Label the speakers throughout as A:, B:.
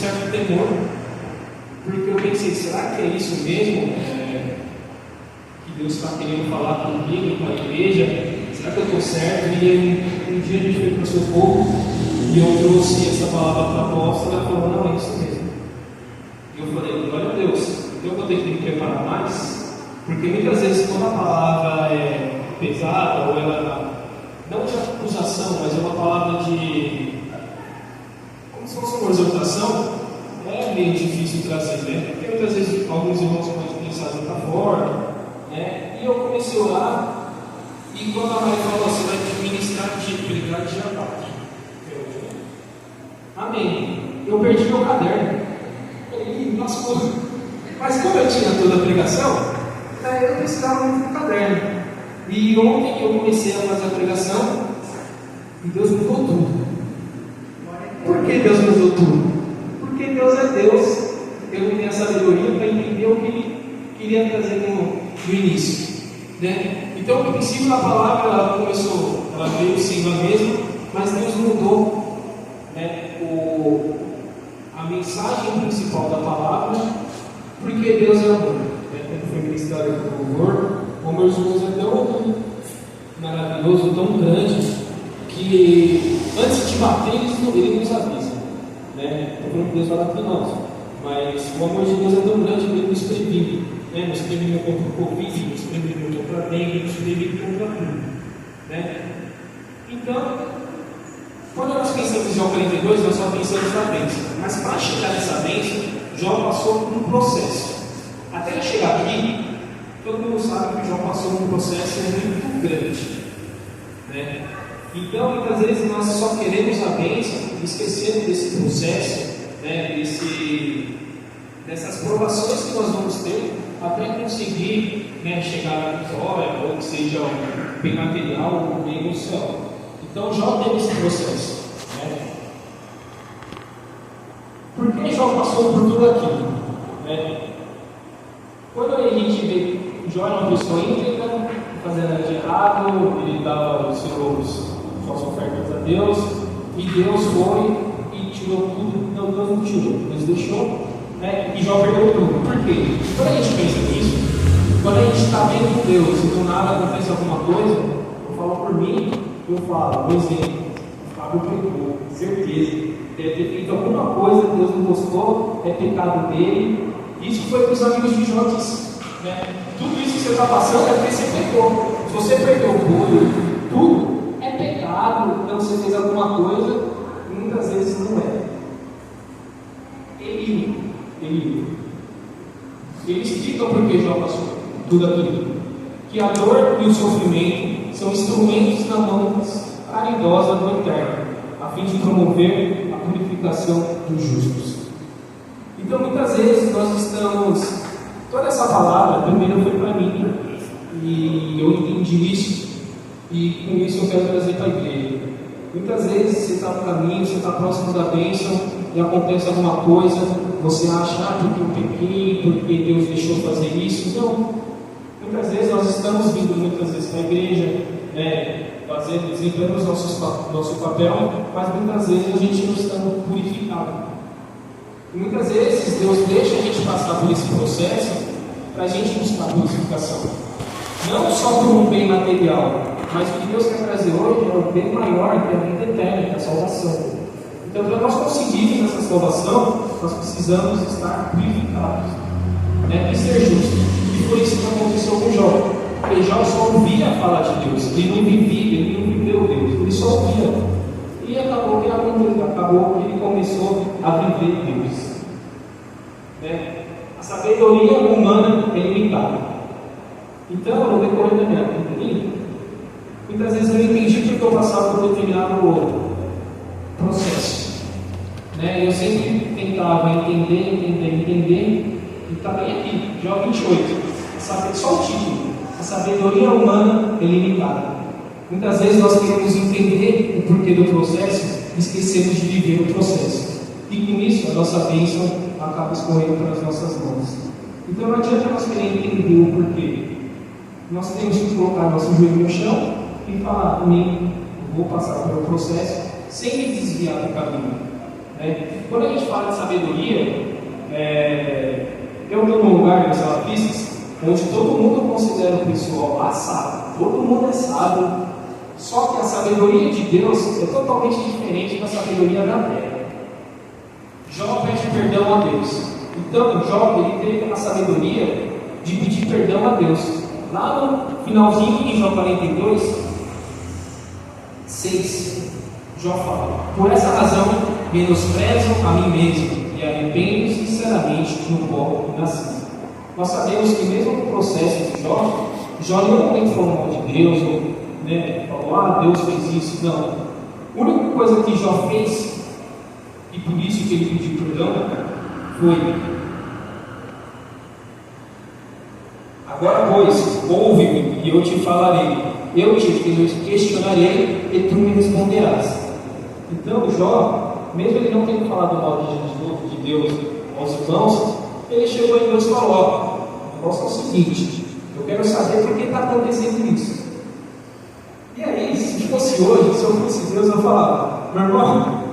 A: certo temor, porque eu pensei, será que é isso mesmo que Deus está querendo falar comigo, com a igreja? Será que eu estou certo? E aí, um dia a gente veio para o seu povo e eu trouxe essa palavra para a apóstola e ela falou, não, é isso mesmo. E eu falei, glória a Deus, então eu vou ter que me preparar mais, porque muitas vezes quando a palavra é pesada, ou ela, não de acusação, mas é uma palavra de, como se fosse uma exortação, é meio difícil trazer, né? Porque muitas vezes alguns irmãos podem pensar de outra forma, né? E eu comecei a orar, e quando a Maria falou, você vai ministrar de pregar dia 4. Amém. Eu perdi meu caderno. Falei, lascou. Mas como eu tinha toda a pregação, eu precisava muito do caderno. E ontem eu comecei a fazer a pregação e Deus mudou tudo. Por que Deus mudou tudo? Porque Deus é Deus. Eu não tenho a sabedoria para entender o que Ele queria trazer no início, né? Então, o princípio da palavra ela veio sendo a mesma, mas Deus mudou, né, a mensagem principal da palavra, porque Deus é amor. Como foi ministrado aqui no louvor, o amor de Deus é tão maravilhoso, tão grande, que antes de bater, Ele nos avisa. Estou falando que Deus vai lá para nós, mas o amor de Deus é tão grande que Ele nos previne, nos previne contra o Covid, nos previne contra a dengue, nos previne contra tudo. Então, quando nós pensamos em Jó 42, nós só pensamos na bênção, mas para chegar nessa bênção, Jó passou por um processo. Até chegar aqui, todo mundo sabe que Jó passou por um processo muito grande, Então, muitas vezes nós só queremos a bênção, esquecendo desse processo, dessas provações que nós vamos ter, até conseguir chegar à vitória, ou que seja bem material ou bem emocional. Então, Jó teve esse processo. Por que Jó passou por tudo aquilo? Quando a gente vê Jó é uma pessoa íntegra, fazendo nada de errado, ele dava suas ofertas a Deus, e Deus foi e tirou tudo. Não, Deus não tirou, Deus deixou, e Jó perdeu tudo. Por quê? Quando a gente pensa nisso, quando a gente está bem com Deus e do nada acontece alguma coisa, eu falo por mim, eu falo, por exemplo, o Fábio pecou, certeza, deve ter feito alguma coisa que Deus não gostou, é pecado dele. Isso foi para os amigos de Jó disse, Tudo isso que você está passando é porque você pecou. Se você perdeu tudo é pecado, então você fez alguma coisa, e muitas vezes não é. Eles explicam por que Jó passou tudo aquilo. Que a dor e o sofrimento são instrumentos na mão caridosa do Eterno, a fim de promover a purificação dos justos. Então, muitas vezes nós estamos. Toda essa palavra, primeiro foi para mim, e eu entendi isso, e com isso eu quero trazer para a igreja. Muitas vezes você está no caminho, você está próximo da bênção, e acontece alguma coisa, você acha, porque eu pequei, porque Deus deixou fazer isso. Não. Muitas vezes nós estamos vindo muitas vezes para a igreja, desempenhando nosso papel, mas muitas vezes a gente não está purificado. E muitas vezes Deus deixa a gente passar por esse processo para a gente buscar purificação. Não só por um bem material, mas o que Deus quer trazer hoje é um bem maior, que é a vida eterna, que é a salvação. Então, para nós conseguirmos essa salvação, nós precisamos estar purificados, e ser justos. E foi isso que aconteceu com Jó. Porque Jó só ouvia falar de Deus, ele não vivia, ele não viveu Deus, ele só ouvia. E acabou que ele começou a viver Deus. A sabedoria humana é limitada. Então, no decorrer da minha vida, muitas vezes eu entendi porque eu passava por determinado processo. Eu sempre tentava entender, e está bem aqui, Jó 28. Só o título. A sabedoria humana é limitada. Muitas vezes nós queremos entender o porquê do processo e esquecemos de viver o processo. E com isso, a nossa bênção acaba escorrendo pelas nossas mãos. Então não adianta nós querer entender o porquê. Nós temos que colocar nosso joelho no chão e falar comigo, vou passar pelo processo sem me desviar do caminho. quando a gente fala de sabedoria, eu estou num lugar em Salapistas, onde todo mundo considera o pessoal lá sábio, todo mundo é sábio, só que a sabedoria de Deus é totalmente diferente da sabedoria da terra. Jó pede perdão a Deus. Então, Jó, ele teve a sabedoria de pedir perdão a Deus. Lá no finalzinho de Jó 42, 6, Jó fala: por essa razão, menosprezo a mim mesmo e arrependo sinceramente no pó que nasci. Nós sabemos que mesmo no processo de Jó, Jó em nenhum momento falou mal de Deus, falou, Deus fez isso. Não. A única coisa que Jó fez, e por isso que ele pediu perdão, foi: agora, pois, ouve-me e eu te falarei, eu te questionarei e tu me responderás. Então, Jó, mesmo ele não tendo falado mal de Deus aos irmãos, ele chegou em Deus e falou: o negócio é o seguinte, eu quero saber por que está acontecendo isso. E aí, se fosse hoje, se eu fosse Deus, eu falava: meu irmão,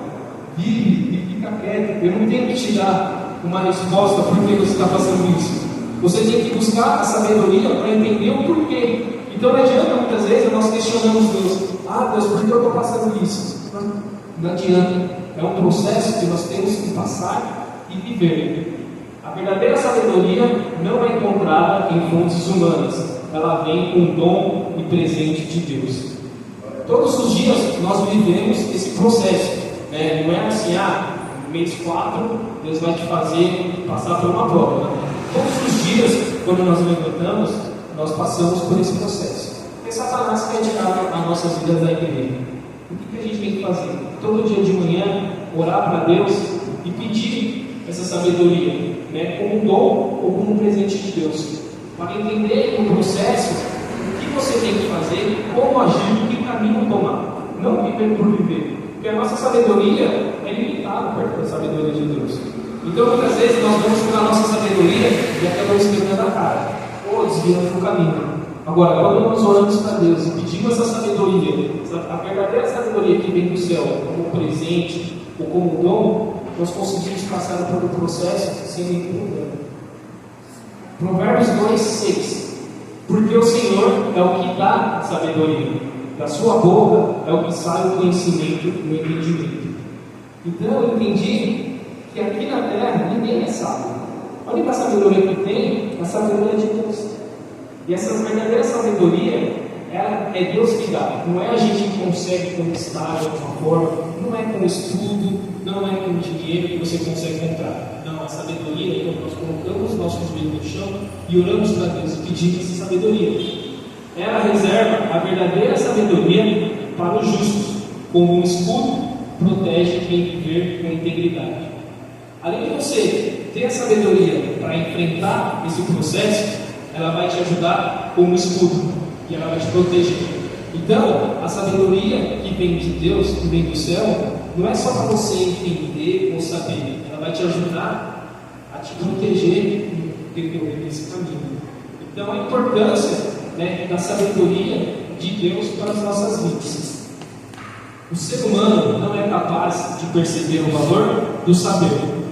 A: vive e fica quieto, eu não tenho que te dar uma resposta por que você está fazendo isso. Você tem que buscar a sabedoria para entender o porquê. Então não adianta, muitas vezes nós questionamos Deus: Deus, por que eu estou passando isso? Não adianta, é um processo que nós temos que passar e viver. A verdadeira sabedoria não é encontrada em fontes humanas, ela vem com o dom e presente de Deus. Todos os dias nós vivemos esse processo, né? Não é assim, no mês 4 Deus vai te fazer passar por uma prova, né? Todos os dias, quando nós levantamos, nós passamos por esse processo. Porque Satanás quer tirar as nossas vidas da igreja. O que a gente tem que fazer? Todo dia de manhã, orar para Deus e pedir essa sabedoria, né, como um dom ou como um presente de Deus, para entender no processo o que você tem que fazer, como agir, que caminho tomar. Não viver por viver. Porque a nossa sabedoria é limitada perto da sabedoria de Deus. Então, muitas vezes, nós vamos com a nossa sabedoria e acabamos quebrando a cara, ou desviando do caminho. Agora, quando nós oramos para Deus e pedimos essa sabedoria, a verdadeira sabedoria que vem do céu, como presente ou como dom, nós conseguimos passar pelo processo sem nenhum problema. Provérbios 2:6. Porque o Senhor é o que dá a sabedoria, da sua boca é o que sai o conhecimento e o entendimento. Então, eu entendi que aqui na terra ninguém é sábio. A única sabedoria que tem é a sabedoria de Deus. E essa verdadeira sabedoria, ela é Deus que dá. Não é a gente que consegue conquistar de alguma forma, não é com estudo, não é com dinheiro que você consegue comprar. Não, a sabedoria é quando nós colocamos nossos joelhos no chão e oramos para Deus e pedimos essa sabedoria. Ela reserva a verdadeira sabedoria para os justos, como um escudo protege quem viver com integridade. Além de você ter a sabedoria para enfrentar esse processo, ela vai te ajudar como escudo e ela vai te proteger. Então, a sabedoria que vem de Deus, que vem do céu, não é só para você entender ou saber, ela vai te ajudar a te proteger e percorrer nesse caminho. Então, a importância, da sabedoria de Deus para as nossas vidas. O ser humano não é capaz de perceber o valor do saber.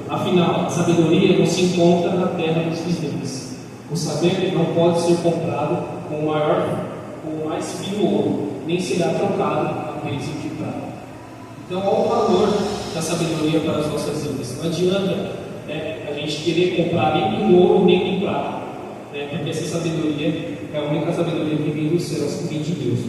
A: Afinal, a sabedoria não se encontra na terra dos vizinhos. O saber não pode ser comprado com o mais fino ouro, nem será trocado a preço de prata. Então, olha o valor da sabedoria para as nossas vidas. Não adianta a gente querer comprar nem com ouro, nem com prata, porque essa sabedoria é a única sabedoria que vem dos céus, que vem de Deus.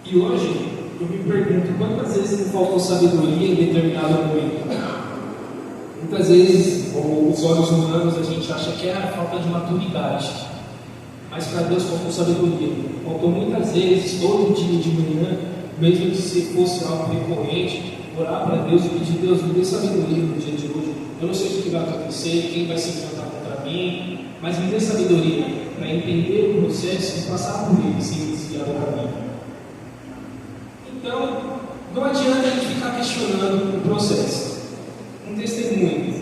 A: E hoje, eu me pergunto quantas vezes me faltou sabedoria em determinado momento. Muitas vezes, com os olhos humanos, a gente acha que é a falta de maturidade. Mas para Deus faltou sabedoria. Faltou muitas vezes, todo dia de manhã, mesmo que se fosse algo recorrente, orar para Deus e pedir: Deus, me dê sabedoria no dia de hoje. Eu não sei o que vai acontecer, quem vai se levantar contra mim, mas me dê sabedoria para entender o processo e passar por ele sem desviar do caminho. Então, não adianta a gente ficar questionando o processo. Um testemunho.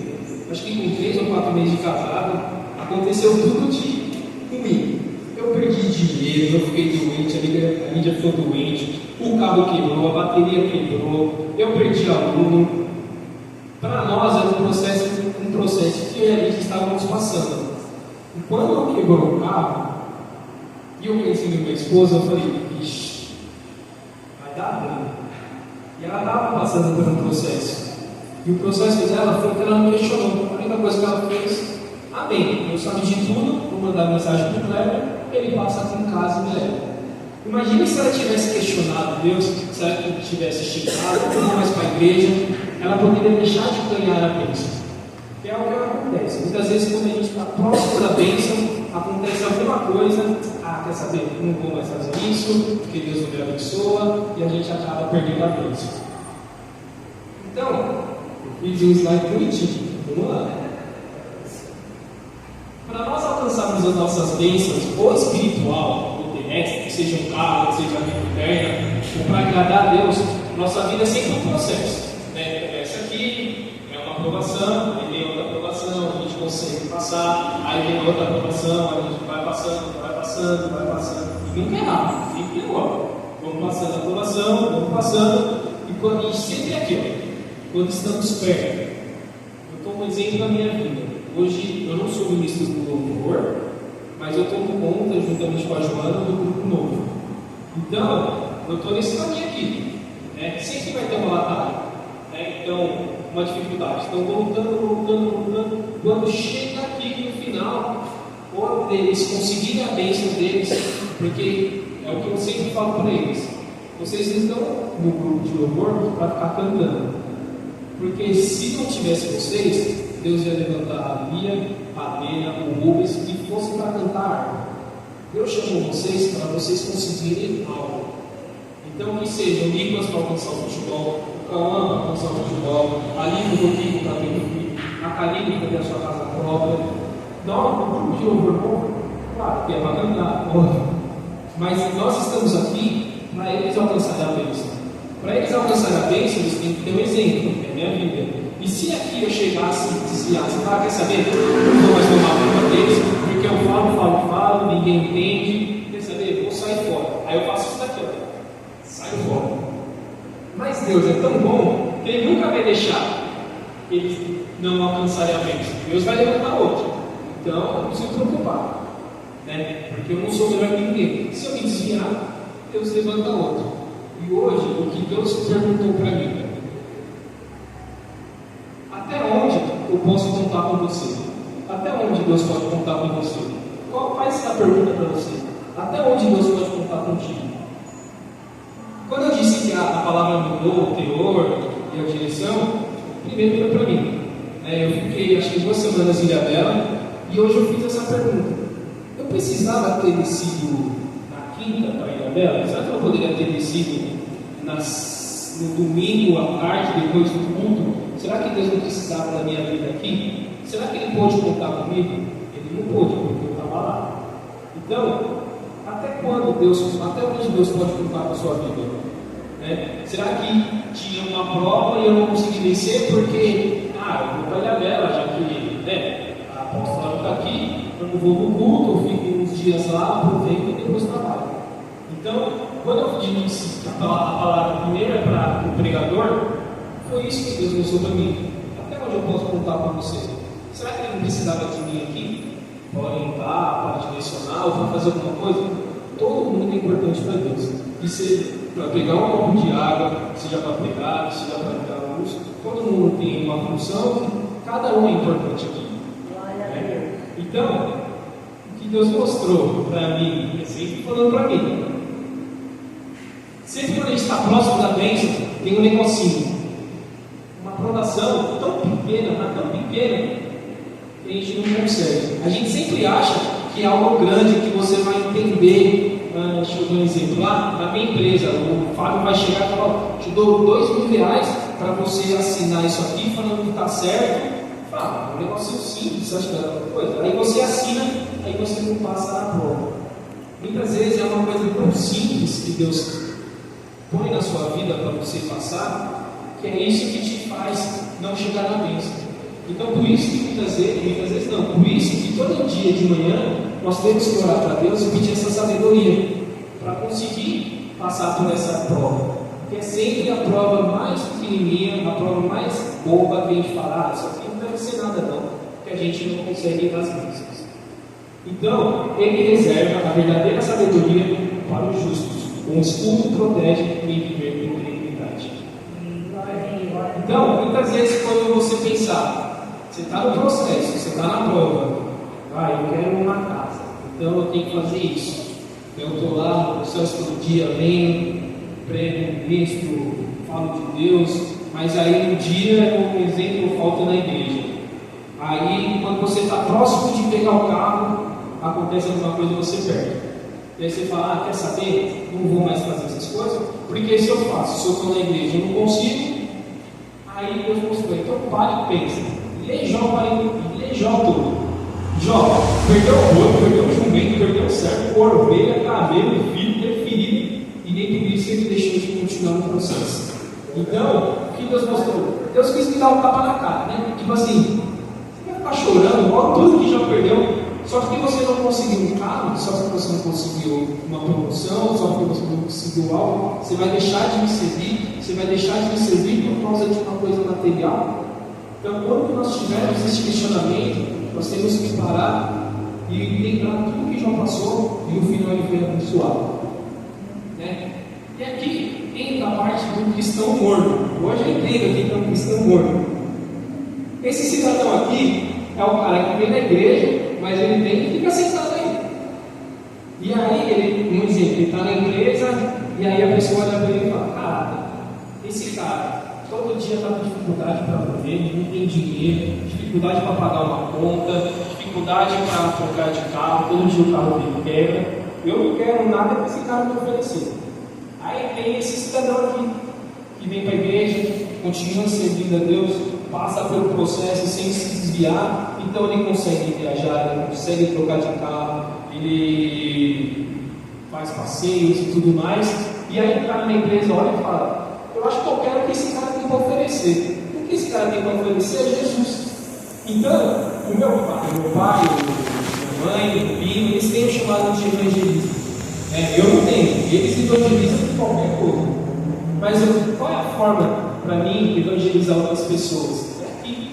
A: Acho que com 3 ou 4 meses de casado, aconteceu tudo de ruim. Eu perdi dinheiro, eu fiquei doente, a Lídia ficou doente, o o carro quebrou, a bateria quebrou, eu perdi aluno. Para nós era um processo que a gente estávamos passando. E quando quebrou o carro, e eu pensei na minha esposa, eu falei, ixi, vai dar ruim. E ela estava passando por um processo. E o processo dela foi que ela me questionou. A única coisa que ela fez, amém, eu sabe de tudo, vou mandar mensagem para o Kleber, ele passa aqui em casa e me leva. Imagine se ela tivesse questionado Deus, se ela tivesse xingado, não mais para a igreja, ela poderia deixar de ganhar a bênção. Que é o que acontece. Muitas vezes, quando a gente está próximo da bênção, acontece alguma coisa, quer saber, não vou mais fazer isso, porque Deus não me abençoa, e a gente acaba perdendo a bênção. Então, eu fiz um slide bonitinho, vamos lá. Para nós alcançarmos as nossas bênçãos, ou espiritual, ou terrestre, seja um carro, seja a vida eterna, ou para agradar a Deus, nossa vida é sempre um processo. Começa aqui, é uma aprovação, aí vem outra aprovação, a gente consegue passar, aí vem outra aprovação, a gente vai passando, e nunca é rápido, sempre é igual. Vamos passando a aprovação, vamos passando, e quando a gente sempre é aqui, quando estamos perto. Eu estou um exemplo da minha vida. Hoje eu não sou ministro do louvor, mas eu tomo conta, juntamente com a Joana, do grupo novo. Então, eu estou nesse caminho aqui. Sempre vai ter uma batalha. Então, uma dificuldade. Então, voltando. Quando chega aqui no final, ou eles conseguirem a bênção deles, porque é o que eu sempre falo para eles. Vocês estão no grupo de louvor para ficar cantando. Porque se não tivesse vocês, Deus ia levantar a Lia, a Adena, o Rubens, e fosse para cantar. Deus chamou vocês para vocês conseguirem algo. Então, que seja o Nicolas para alcançar o futebol, o Cauã para alcançar o futebol, a Lívia do Rodrigo para ter um filho, a Karine para ter a sua casa própria. Não, o grupo de louvor, claro que é para cantar, mas nós estamos aqui para eles alcançarem a bênção. Para eles alcançarem a bênção, eles têm que ter um exemplo, que é a minha vida. E se aqui eu chegasse e desviasse, quer saber? Eu não vou mais tomar conta deles, porque eu falo, ninguém entende. Quer saber? Vou sair fora. Aí eu faço isso daqui, saio fora. Mas Deus é tão bom que Ele nunca vai deixar eles não alcançarem a bênção. Deus vai levantar outro. Então, eu não preciso preocupar, porque eu não sou melhor que ninguém. Se eu me desviar, Deus levanta outro. E hoje, o que Deus perguntou para mim: até onde eu posso contar com você? Até onde Deus pode contar com você? Faz essa pergunta para você: até onde Deus pode contar contigo? Quando eu disse que a palavra mudou o teor e a direção, primeiro foi para mim. Eu fiquei, acho que 2 semanas em Ilhabela, e hoje eu fiz essa pergunta: eu precisava ter descido na quinta para Ilhabela? Será que eu poderia ter descido no domingo à tarde, depois do culto? Será que Deus não precisava da minha vida aqui? Será que Ele pôde contar comigo? Ele não pôde, porque eu estava lá. Então, até onde Deus pode contar com a sua vida? Será que tinha uma prova e eu não consegui vencer porque, eu vou para Ilhabela, já que a apóstola está aqui, eu não vou no culto, eu fico uns dias lá, aproveito e depois trabalho. Então, quando eu disse que a palavra primeiro é para o pregador, foi isso que Deus mostrou para mim. Até onde eu posso contar para você? Será que Ele não precisava de mim aqui? Para orientar, para direcionar ou para fazer alguma coisa? Todo mundo é importante para Deus. E seja para pegar um copo de água, seja para pregar, seja para ligar a luz, todo mundo tem uma função, cada um é importante aqui. Então, o que Deus mostrou para mim, é sempre falando para mim. Sempre quando a gente está próximo da bênção, tem um negocinho. Uma aprovação tão pequena, mas tão pequena, que a gente não consegue. A gente sempre acha que é algo grande, que você vai entender. Deixa eu dar um exemplo. Lá na minha empresa, o Fábio vai chegar e falar: te dou R$2.000 para você assinar isso aqui, falando que está certo. Fala, é um negócio simples, acho que é outra coisa. Aí você assina, aí você não passa na prova. Muitas vezes é uma coisa tão simples que Deus põe na sua vida para você passar, que é isso que te faz não chegar na bênção. Então, por isso que muitas vezes não, por isso que todo dia de manhã nós temos que orar para Deus e pedir essa sabedoria para conseguir passar por essa prova. Que é sempre a prova mais pequenininha, a prova mais boba que a gente fala, isso aqui não deve ser nada não, que a gente não consegue ir nas bênçãos. Então, ele reserva a verdadeira sabedoria para os justos. Um escudo protege quem viver com integridade. Então, muitas vezes quando você pensar, você está no processo, você está na prova, eu quero uma casa, então eu tenho que fazer isso. Eu estou lá no processo todo dia, venho, prego, ministro, falo de Deus, mas aí um dia, um exemplo, falta na igreja. Aí, quando você está próximo de pegar o carro, acontece alguma coisa e você perde. E aí você fala, quer saber? Não vou mais fazer essas coisas, porque se eu faço, se eu estou na igreja, eu não consigo. Aí Deus mostrou, então para e pensa. Lê Jó, lê Jó todo. Jó, perdeu o boi, perdeu o jumento, perdeu o cervo, ovelha, camelo, filho, teve ferido, e nem tudo isso ele deixou de continuar no processo. Então, o que Deus mostrou? Deus quis me dar um tapa na cara, né? Tipo assim, você vai ficar chorando, igual tudo que já perdeu, só porque você não conseguiu um carro, só porque você não conseguiu uma promoção, só porque você não conseguiu algo, você vai deixar de me servir, você vai deixar de me servir por causa de uma coisa material. Então, quando nós tivermos esse questionamento, nós temos que parar e lembrar tudo que já passou e no final ele foi abençoado. Né? E aqui entra a parte do cristão morto. Hoje eu entendo aqui que é um cristão morto. Esse cidadão aqui é o cara que vem na igreja, mas ele vem e fica sentado aí. E aí, ele, um exemplo, ele está na empresa e aí a pessoa olha para ele e fala: caraca, esse cara todo dia está com dificuldade para viver, não tem dinheiro, dificuldade para pagar uma conta, dificuldade para trocar de carro, todo dia o carro dele quebra. Eu não quero nada que esse cara me oferecer. Aí tem esse cidadão aqui, que vem para a igreja, continua servindo a Deus, passa pelo processo sem se desviar, então ele consegue viajar, ele consegue trocar de carro, ele faz passeios e tudo mais, e aí o cara na empresa olha e fala: eu acho que eu quero que esse cara tem para oferecer. O que esse cara tem para oferecer é Jesus. Então, o meu pai, minha mãe, o Pino, eles têm o chamado de evangelismo. Eu não tenho, eles evangelizam de qualquer coisa. Mas qual é a forma para mim evangelizar outras pessoas? É aqui.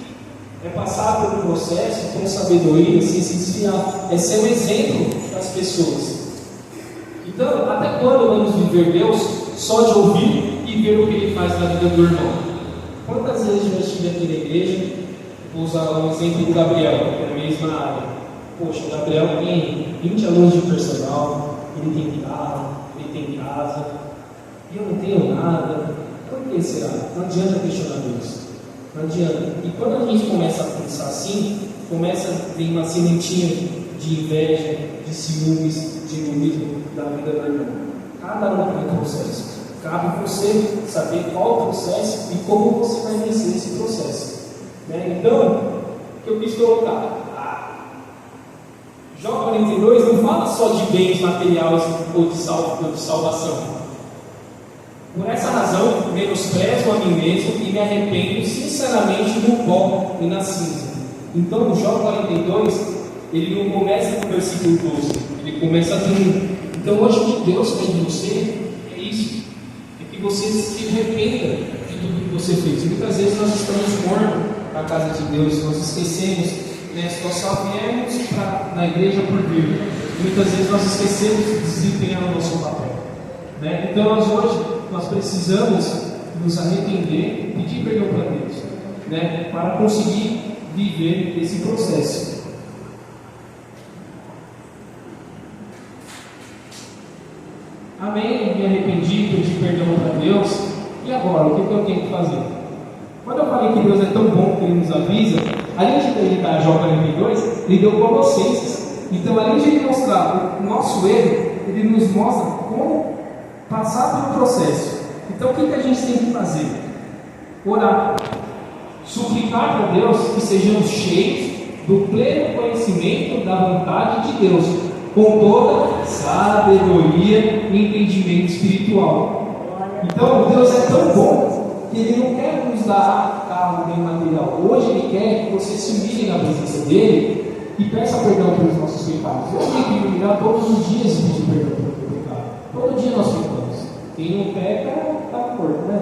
A: É passar pelo processo com sabedoria, sem se desviar. É ser um exemplo para as pessoas. Então, até quando vamos viver Deus só de ouvir e ver o que Ele faz na vida do irmão? Quantas vezes eu já estive aqui na igreja? Vou usar um exemplo do Gabriel, que é a mesma área. Poxa, o Gabriel tem 20 alunos de personal, ele tem carro, ele tem casa, e eu não tenho nada. Por que será? Não adianta questionar Deus. Não adianta. E quando a gente começa a pensar assim, começa a ter uma sementinha de inveja, de ciúmes, de egoísmo da vida do irmão. Cada um tem um processo. Cabe você saber qual o processo e como você vai vencer esse processo. Né? Então, o que eu quis colocar? Jó 42 não fala só de bens materiais ou de salvação. Por essa razão, menosprezo a mim mesmo e me arrependo sinceramente no pó e na cinza. Então, Jó 42, ele não começa com o versículo 12, ele começa com. Então, hoje o que Deus quer de você é isso, é que você se arrependa de tudo que você fez. Muitas vezes nós estamos mortos na casa de Deus, nós esquecemos. Nós só viemos na igreja por vir. Muitas vezes nós esquecemos de desempenhar o nosso papel. Né? Então hoje nós precisamos nos arrepender e pedir perdão para Deus, né? Para conseguir viver esse processo. Amém? Me arrependi, pedi perdão para Deus. E agora, o que eu tenho que fazer? Quando eu falei que Deus é tão bom que Ele nos avisa, além de ele dar Jó 42, Ele deu Colossenses. Então, além de Ele mostrar o nosso erro, Ele nos mostra como passar pelo processo. Então, o que a gente tem que fazer? Orar. Suplicar para Deus que sejamos cheios do pleno conhecimento da vontade de Deus, com toda sabedoria e entendimento espiritual. Então, Deus é tão bom que Ele não quer nos dar carro bem material. Hoje Ele quer que você se humilhe na presença dEle e peça perdão pelos nossos pecados. Eu tenho que me humilhar todos os dias e pedir perdão pelo meu pecado. Todo dia nós pecamos. Quem não peca está morto, né?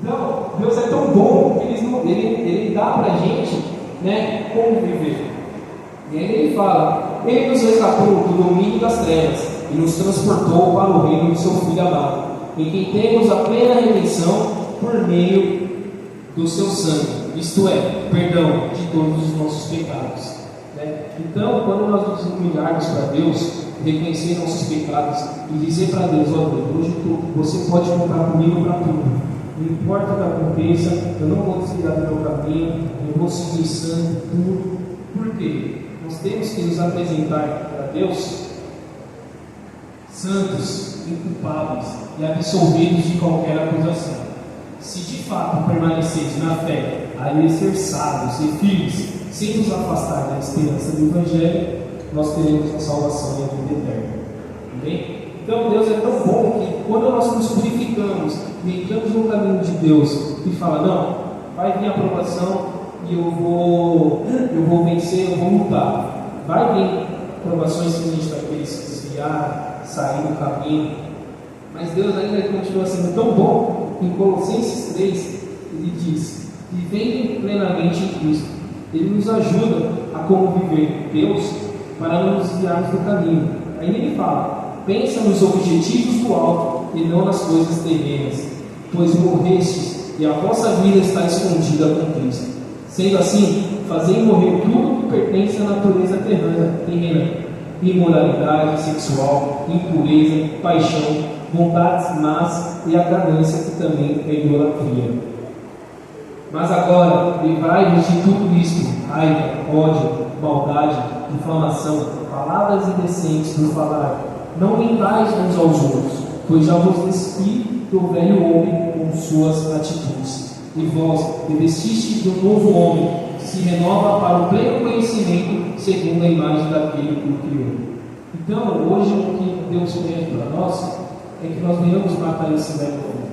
A: Então, Deus é tão bom que Ele dá para a gente, né, como viver. E aí Ele fala: Ele nos resgatou do domínio das trevas e nos transportou para o reino do seu Filho amado, em quem temos a plena redenção por meio do seu sangue, isto é, perdão de todos os nossos pecados. Então, quando nós nos humilharmos para Deus, reconhecer nossos pecados e dizer para Deus: ó Deus, hoje você pode contar comigo para tudo. Não importa o que aconteça, eu não vou desviar do meu caminho, eu vou seguir santo, tudo. Por quê? Nós temos que nos apresentar para Deus santos, inculpáveis e absolvidos de qualquer acusação. Se de fato permaneceres na fé, alicerçados e firmes, sem nos afastar da esperança do Evangelho, nós teremos a salvação e a vida eterna. Amém? Então Deus é tão bom que quando nós nos purificamos e entramos no caminho de Deus e fala: não, vai vir a aprovação e eu vou vencer, eu vou lutar. Vai vir provações que a gente vai querer se desviar, sair do caminho, mas Deus ainda continua sendo tão bom. Em Colossenses 3 ele diz: vivendo plenamente em Cristo, Ele nos ajuda a como viver Deus para não nos desviarmos do caminho. Aí ele fala: pensa nos objetivos do alto e não nas coisas terrenas, pois morrestes e a vossa vida está escondida com Cristo. Sendo assim, fazei morrer tudo que pertence à natureza terrena: imoralidade sexual, impureza, paixão, vontades más e a ganância, que também é idolatria. Mas agora, livrai-vos de tudo isto: raiva, ódio, maldade, inflamação, palavras indecentes por falar. Não mentais uns aos outros, pois já vos despi do velho homem com suas atitudes. E vós revestistes de um novo homem, que se renova para o pleno conhecimento, segundo a imagem daquele que o criou. Então, hoje, o que Deus pede para nós é que nós venhamos matar esse velho homem,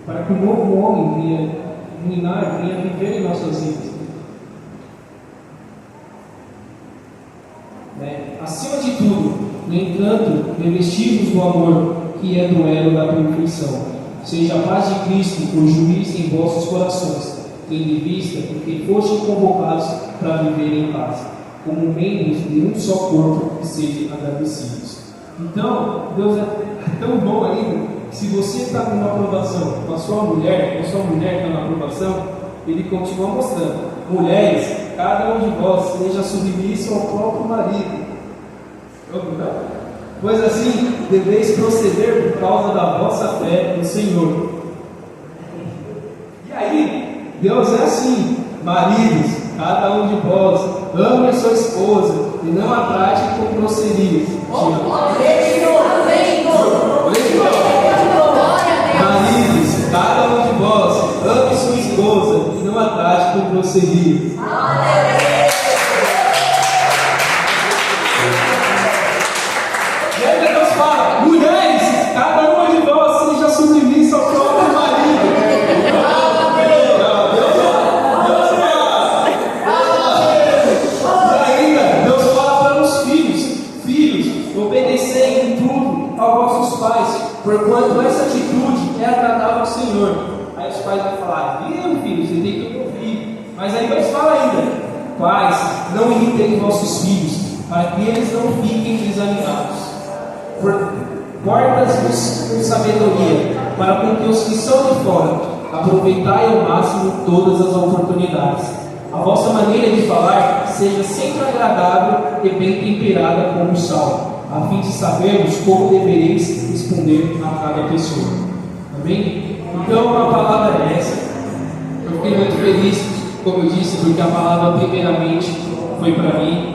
A: para que o novo homem venha viver em nossas vidas. Acima de tudo, no entanto, revestivos do amor, que é do elo da perfeição. Seja a paz de Cristo o juiz em vossos corações, tendo em vista que fostes convocados para viver em paz, como membros de um só corpo, que sejam agradecidos. Então, Deus é tão bom ainda, que se você está com uma aprovação com a sua mulher, ou sua mulher está na aprovação, Ele continua mostrando: mulheres, cada um de vós seja submisso ao próprio marido. Pois assim deveis proceder por causa da vossa fé no Senhor. E aí, Deus é assim: maridos, cada um de vós ame a sua esposa e não a trate com grosserias. Maridos, cada um de vós ame sua esposa e não a trate com grosserias. E aí Deus fala: mulheres, cada uma de vós seja submissa ao próprio marido. E ainda Deus fala para os filhos: filhos, obedecei em tudo aos vossos pais, porquanto essa atitude é agradável ao Senhor. Aí os pais vão falar: viu, filho, você tem que me ouvir. Mas aí Deus fala ainda: pais, não irritem vossos filhos, para que eles não fiquem desanimados. Portas-vos com sabedoria, para com que os que são de fora aproveitai ao máximo todas as oportunidades. A vossa maneira de falar seja sempre agradável e bem temperada como sal, a fim de sabermos como devereis responder a cada pessoa. Amém? Então a palavra é essa. Eu fiquei muito feliz, como eu disse, porque a palavra primeiramente foi para mim.